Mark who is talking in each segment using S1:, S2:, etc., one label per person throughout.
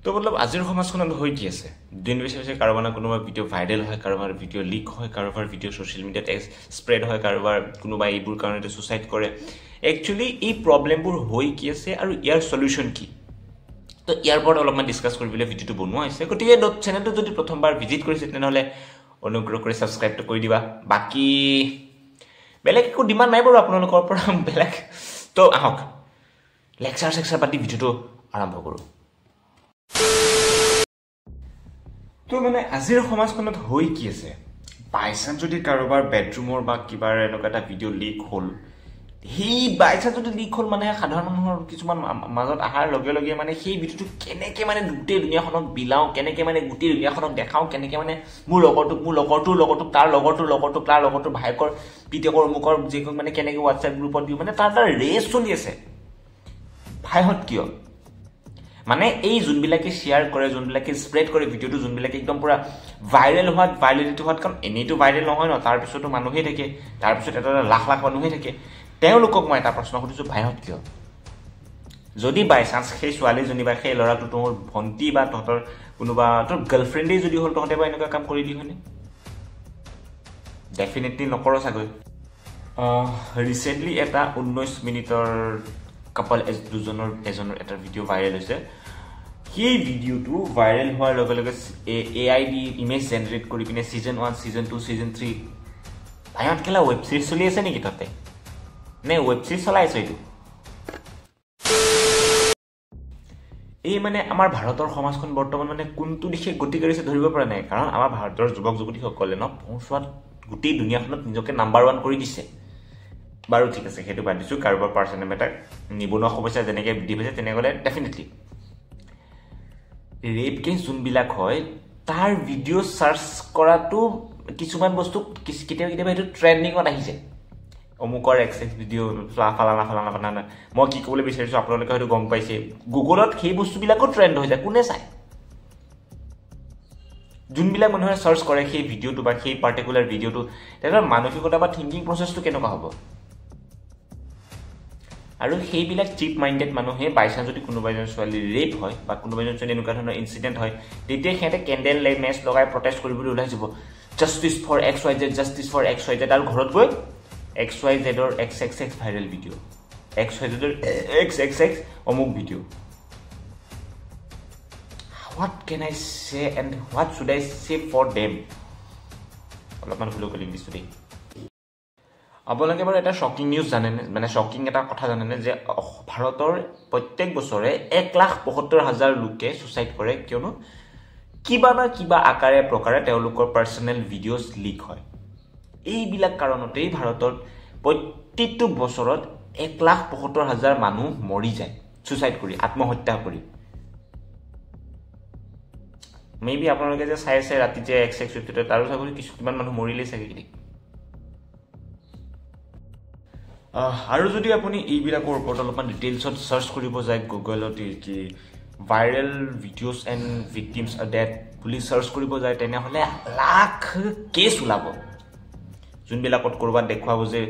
S1: তো মতলব আজিৰ সমাজখনত হৈ কি আছে দিন বেছি কাৰোবাৰ কোনোবা ভিডিঅ' ভাইৰেল হয় কাৰোবাৰ ভিডিঅ' লিক হয় কাৰোবাৰ ভিডিঅ' ছ'চিয়েল মিডিয়াত স্প্ৰেড হয় কাৰোবাৰ কোনোবা এইবোৰ কাৰণতে সুইচাইড কৰে একচুৱেলি এই প্ৰব্লেমবোৰ হৈ কি আছে আৰু ইয়াৰ সলিউশন কি তো ইয়াৰ ওপৰত অলপমান ডিসকাস কৰিবলৈ ভিডিঅ'টো বনোৱা হৈছে গতিকে চেনেলটো যদি প্ৰথমবাৰ ভিজিট কৰিছে তেনেহলে অনুগ্ৰহ কৰি সাবস্ক্ৰাইবটো কৰি দিবা বাকি বেলেগ একো ডিমান্ড নাই বাৰু আপোনালোকৰ পৰা বেলেগ তো আহক লেকচাৰ পাতি ভিডিঅ'টো আৰম্ভ কৰোঁ তো মানে আজিৰ সমাজখনত হৈ কি আছে বাইচান্স যদি কাৰোবাৰ বেডৰুমৰ বা কিবা এনেকুৱা এটা ভিডিঅ' লিক হ'ল সেই বাইচান্স যদি লিক হ'ল মানে সাধাৰণ মানুহৰ কিছুমান মাজত আহাৰ লগে লগে মানে সেই ভিডিঅ'টো কেনেকে মানে গোটেই দুনিয়াখনক বিলাও কেনেকে মানে গোটেই দুনিয়াখনক দেখাও কেনেকে মানে মোৰ লগৰটোক তাৰ লগৰটোৰ ভাইকৰ পিতেকৰ মুখৰ যিখন মানে কেনেকে হোৱাটছএপ গ্ৰুপত দিও মানে তাৰ ৰেচ চলি আছে ভাইহত কিয় মানে এই যোনবিলাকে শেয়াৰ কৰে যোনবিলাকে স্প্ৰেড কৰে ভিডিঅ'টো যোনবিলাকে একদম পুৰা ভাইৰেলিটি হোৱাত কাৰণ এনেইটো ভাইৰেল নহয় ন তাৰ পিছতো মানুহে থাকে তাৰ পিছত এটা লাখ মানুহে থাকে তেওঁলোকক মই এটা প্ৰশ্ন সুধিছো ভাইহত কিয় যদি বাই চান্স সেই ছোৱালীজনী বা সেই ল'ৰাটো তোৰ ভন্টি বা তহঁতৰ কোনোবা তোৰ গাৰ্লফ্ৰেণ্ডেই যদি হ'ল তহঁতে বা এনেকুৱা কাম কৰি দি হয়নে ডেফিনেটলি নকৰ চাগৈ ৰিসেন্টলি এটা 19 মিনিটৰ কাপল দুজনৰ এজনৰ এটা ভিডিঅ' ভাইৰেল হৈছে সেই ভিডিঅ'টো ভাইৰেল হোৱাৰ লগে লগে এআই দি ইমেজ জেনাৰেট কৰি পিনে সিজন 1 সিজন 2 সিজন 3 ভাইহত কেলা ৱেব সিৰিজ চলি আছে নেকি তাতে নে ৱেব সিৰিজ চলাইছে এইটো এই মানে আমাৰ ভাৰতৰ সমাজখন বৰ্তমান মানে কোনটো দিশে গতি কৰিছে ধৰিব পৰা নাই কাৰণ আমাৰ ভাৰতৰ যুৱক যুৱতীসকলে ন পहुঁচোৱাত গোটেই দুনিয়াখনত নিজকে নাম্বাৰ 1 কৰি দিছে বাৰু ঠিক আছে হেতু বাদ দিছো কাৰোবাৰ পাৰ্সনেল মেটাৰ নিবনুৱা সমস্যা যেনেকৈ বৃদ্ধি পাইছে তেনেকলে ডেফিনেটলি ৰেপ কেছ যোনবিলাক হয় তাৰ ভিডিঅ' সাৰ্চ কৰাটো কিছুমান বস্তু কেতিয়াবা হেতু ট্ৰেন্ডিঙত আহিছে অমুকৰ এক্সেক্স ভিডিঅ' ফালানা মই কি ক'বলৈ বিচাৰিছো আপোনালোকে হয়তো গম পাইছে গুগলত সেই বস্তুবিলাকো ট্ৰেন্ড হৈ যায় কোনে চাই যোনবিলাক মানুহে সাৰ্চ কৰে সেই ভিডিঅ'টো বা সেই পাৰ্টিকুলাৰ ভিডিঅ'টো তাৰ মানসিকতা বা থিংকিং প্ৰচেছটো কেনেকুৱা হ'ব আৰু সেইবিলাক চিপ মাইন্ডেড মানুহে বাইচান যদি কোনোবা এজন ছোৱালী ৰেপ হয় বা কোনোবা এজন ছোৱালী এনেকুৱা ধৰণৰ ইনচিডেন্ট হয় তেতিয়া সিহঁতে কেণ্ডেল লাইট মেচ লগাই প্ৰটেষ্ট কৰিবলৈ ওলাই যাব justice for XYZ justice for XYZ আৰু ঘৰত গৈ XYZ ৰ XXX ভাইৰেল ভিডিঅ' XYZ ৰ XXX অমুক video' what can I say and what should I say for them অলপমান ভুল কৰি দিছো দেই আপোনালোকে বাৰু এটা শকিং নিউজ জানেনে মানে শকিং এটা কথা জানেনে যে ভাৰতৰ প্ৰত্যেক বছৰে 1,75,000 লোকে সুইচাইড কৰে কিয়নো কিবা না কিবা আকাৰে প্ৰকাৰে তেওঁলোকৰ পাৰ্সোনেল ভিডিঅ'জ লিক হয় এইবিলাক কাৰণতেই ভাৰতৰ প্ৰত্যেকটো বছৰত 1,75,000 মানুহ মৰি যায় সুইচাইড কৰি আত্মহত্যা কৰি মেবি আপোনালোকে যে চাই আছে ৰাতি যে XX তাৰো চাগৈ কিমান মানুহ মৰিলে চাগে কি আৰু যদি আপুনি এইবিলাকৰ ওপৰত অলপমান ডিটেইলছত সাৰ্চ কৰিব যায় গুগলত কি viral videos and victims are dead বুলি সাৰ্চ কৰিব যায় তেনেহ'লে লাখ কেছ ওলাব যোনবিলাকত ক'ৰবাত দেখুৱাব যে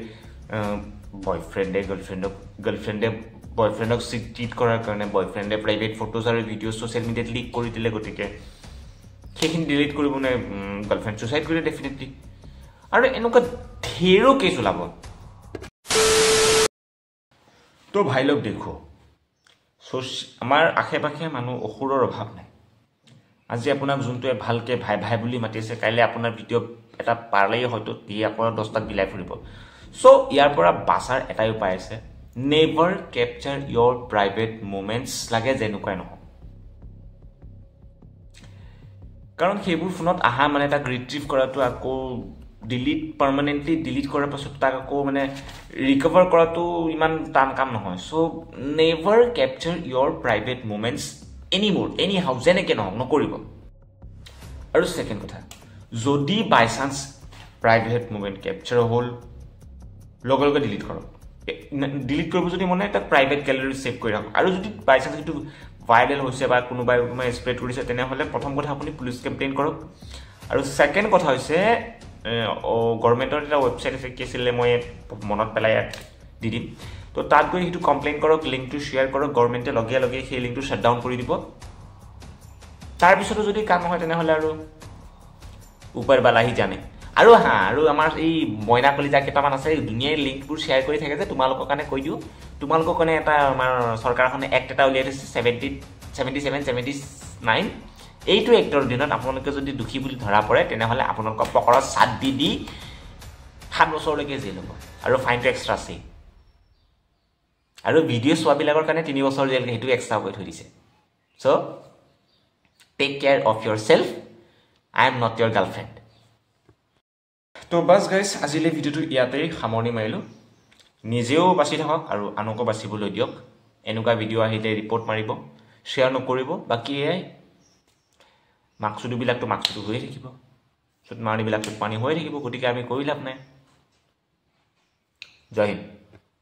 S1: বয়ফ্ৰেণ্ডে বয়ফ্ৰেণ্ডক চিট কৰাৰ কাৰণে বয়ফ্ৰেণ্ডে প্ৰাইভেট ফটোজ আৰু ভিডিঅ' ছ'চিয়েল মিডিয়াত লিক কৰি দিলে গতিকে সেইখিনি ডিলিট কৰিব নে গাৰ্লফ্ৰেণ্ড ছুইচাইড কৰিলে ডেফিনেটলি আৰু এনেকুৱা ঢেৰো কেছ ওলাব তো ভাই লোক দেখো আমাৰ আশে পাশে মানুহ অসুৰৰ অভাৱ নাই আজি আপোনাক যোনটোৱে ভালকে ভাই ভাই বুলি মাতিছে কাইলৈ আপোনাৰ ভিডিঅ' এটা পাৰলেই হয়তো দি আপোনাৰ 10টাক বিলাই ফুৰিব সো ইয়াৰ পৰা বাছাৰ এটাই উপায় আছে নেভাৰ কেপচাৰ ইয়ৰ প্ৰাইভেট মোমেণ্টছ লাগে যেনেকুৱাই নহওক কাৰণ সেইবোৰ ফোনত আহা মানে তাক ৰিট্ৰিভ কৰাটো আকৌ পাৰ্মানেন্টলি ডিলিট কৰাৰ পাছত তাক আকৌ মানে ৰিকভাৰ কৰাটো ইমান টান কাম নহয় সো নেভাৰ কেপচাৰ ইয়ৰ প্ৰাইভেট মোমেণ্টছ এনি হাউ যেনেকৈ নহওক নকৰিব আৰু ছেকেণ্ড কথা যদি বাই চান্স প্ৰাইভেট মোমেণ্ট কেপচাৰ হ'ল লগে লগে ডিলিট কৰক ডিলিট কৰিব যদি মনে তাক প্ৰাইভেট গেলাৰী ছেভ কৰি ৰাখক আৰু যদি বাই চান্স সেইটো ভাইৰেল হৈছে বা কোনোবাই স্প্ৰেড কৰিছে তেনেহ'লে প্ৰথম কথা আপুনি পুলিচ কমপ্লেইন কৰক আৰু ছেকেণ্ড কথা হৈছে গভৰ্ণমেণ্টৰ এটা ৱেবছাইট আছে কি আছিলে মই মনত পেলাই দি দিম তো তাত গৈ সেইটো কমপ্লেইন কৰক লিংকটো শ্বেয়াৰ কৰক গভৰ্ণমেণ্টে লগে লগে সেই লিংকটো শ্বাটডাউন কৰি দিব তাৰপিছতো যদি কাম নহয় তেনেহ'লে আৰু ওপৰ বালাহি জানে আৰু আৰু আমাৰ এই মইনা কলিজা কেইটামান আছে দুনিয়াৰ লিংকবোৰ শ্বেয়াৰ কৰি থাকে যে তোমালোকৰ কাৰণে কৈ দিওঁ তোমালোকৰ কাৰণে এটা আমাৰ চৰকাৰখনে এক্ট এটা উলিয়াই দিছে 77-79 এইটো এক্টৰ দিনত আপোনালোকে যদি দোষী বুলি ধৰা পৰে তেনেহ'লে আপোনালোকক পকৰত চাট দি 7 বছৰলৈকে জেল হ'ব আৰু ফাইনটো এক্সট্ৰা আছে আৰু ভিডিঅ' চোৱাবিলাকৰ কাৰণে 3 বছৰ জেল সেইটো এক্সট্ৰা কৰি থৈ দিছে so' take care of yourself I am not your girlfriend তো বাছ গাইজ আজিলৈ ভিডিঅ'টো ইয়াতেই সামৰণি মাৰিলোঁ নিজেও বাচি থাকক আৰু আনকো বাচিবলৈ দিয়ক এনেকুৱা ভিডিঅ' আহিলে ৰিপৰ্ট মাৰিব শ্বেয়াৰ নকৰিব বাকী এয়াই মাকচুদুবিলাকতো মাকচুদু হৈয়ে থাকিব চুটমাৰণিবিলাক চুটমাৰণি হৈয়ে থাকিব গতিকে আমি কৰি লাভ নাই জয় হিন্দ